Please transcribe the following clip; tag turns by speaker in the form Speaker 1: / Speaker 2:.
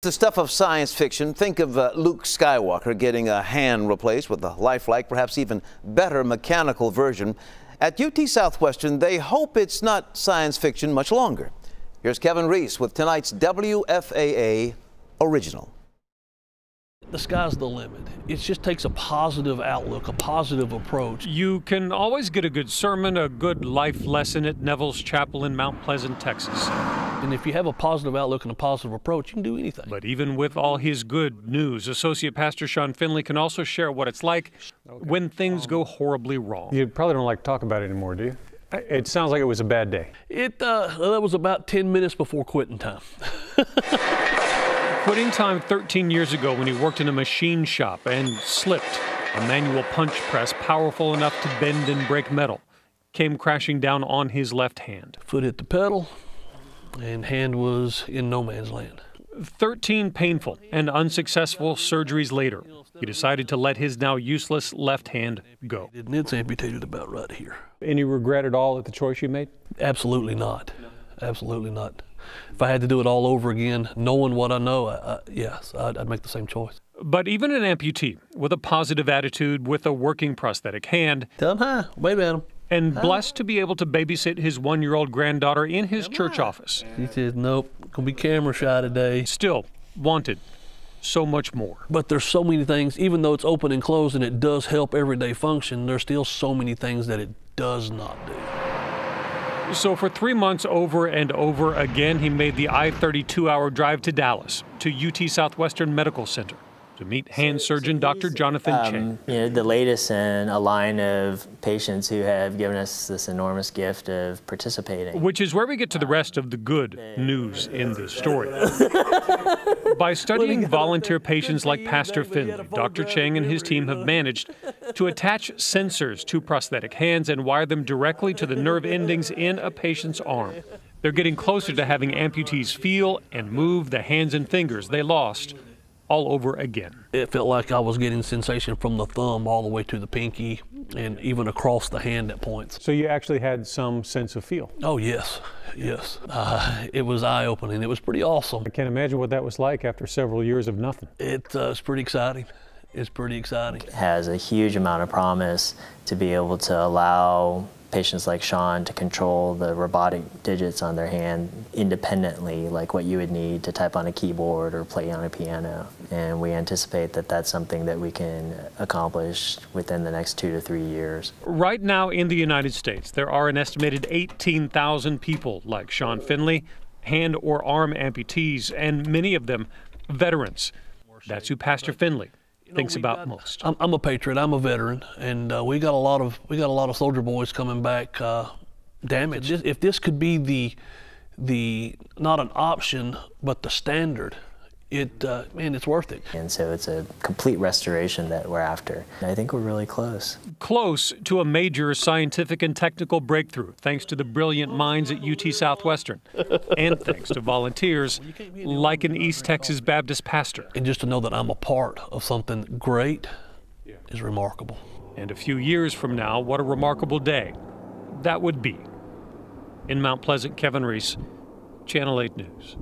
Speaker 1: The stuff of science fiction. Think of Luke Skywalker getting a hand replaced with a lifelike, perhaps even better mechanical version. At UT Southwestern, they hope it's not science fiction much longer. Here's Kevin Reese with tonight's WFAA Original.
Speaker 2: The sky's the limit. It just takes a positive outlook, a positive approach.
Speaker 3: You can always get a good sermon, a good life lesson at Neville's Chapel in Mount Pleasant, Texas.
Speaker 2: And if you have a positive outlook and a positive approach, you can do anything.
Speaker 3: But even with all his good news, Associate Pastor Sean Finley can also share what it's like when things go horribly wrong.
Speaker 4: You probably don't like to talk about it anymore, do you? It sounds like it was a bad day.
Speaker 2: That was about 10 minutes before quitting time.
Speaker 3: Quitting time 13 years ago when he worked in a machine shop and slipped. A manual punch press powerful enough to bend and break metal came crashing down on his left hand.
Speaker 2: Foot hit the pedal and hand was in no man's land.
Speaker 3: 13 painful and unsuccessful surgeries later, he decided to let his now useless left hand go.
Speaker 2: And it's amputated about right here.
Speaker 4: Any regret at all at the choice you made?
Speaker 2: Absolutely not. Absolutely not. If I had to do it all over again, knowing what I know, yes, I'd make the same choice.
Speaker 3: But even an amputee with a positive attitude, with a working prosthetic hand,
Speaker 2: tell him hi, wave at him,
Speaker 3: and blessed to be able to babysit his one-year-old granddaughter in his church office.
Speaker 2: He says, nope, gonna be camera shy today.
Speaker 3: Still wanted so much more.
Speaker 2: But there's so many things, even though it's open and closed and it does help everyday function, there's still so many things that it does not do.
Speaker 3: So for 3 months over and over again, he made the I-32-hour drive to Dallas, to UT Southwestern Medical Center, to meet hand surgeon Dr. Jonathan Chang.
Speaker 5: You know, the latest in a line of patients who have given us this enormous gift of participating.
Speaker 3: Which is where we get to the rest of the good news in this story. By studying volunteer patients like Pastor Finley, Dr. Chang and his team have managed to attach sensors to prosthetic hands and wire them directly to the nerve endings in a patient's arm. They're getting closer to having amputees feel and move the hands and fingers they lost all over again.
Speaker 2: It felt like I was getting sensation from the thumb all the way to the pinky and even across the hand at points.
Speaker 4: So you actually had some sense of feel?
Speaker 2: Oh, yes, yes. It was eye-opening. It was pretty awesome.
Speaker 4: I can't imagine what that was like after several years of nothing.
Speaker 2: It's pretty exciting. It's pretty exciting.
Speaker 5: It has a huge amount of promise to be able to allow patients like Sean to control the robotic digits on their hand independently, like what you would need to type on a keyboard or play on a piano. And we anticipate that that's something that we can accomplish within the next 2 to 3 years.
Speaker 3: Right now in the United States, there are an estimated 18,000 people like Sean Finley, hand or arm amputees, and many of them veterans. That's who Pastor Finley thinks about most.
Speaker 2: I'm a patriot. I'm a veteran, and we got a lot of soldier boys coming back damaged. If this could be the not an option but the standard, man, it's worth it.
Speaker 5: And so it's a complete restoration that we're after. I think we're really close.
Speaker 3: Close to a major scientific and technical breakthrough, thanks to the brilliant minds at UT Southwestern, and thanks to volunteers like an East Texas Baptist pastor.
Speaker 2: And just to know that I'm a part of something great is remarkable.
Speaker 3: And a few years from now, what a remarkable day that would be. In Mount Pleasant, Kevin Reese, Channel 8 News.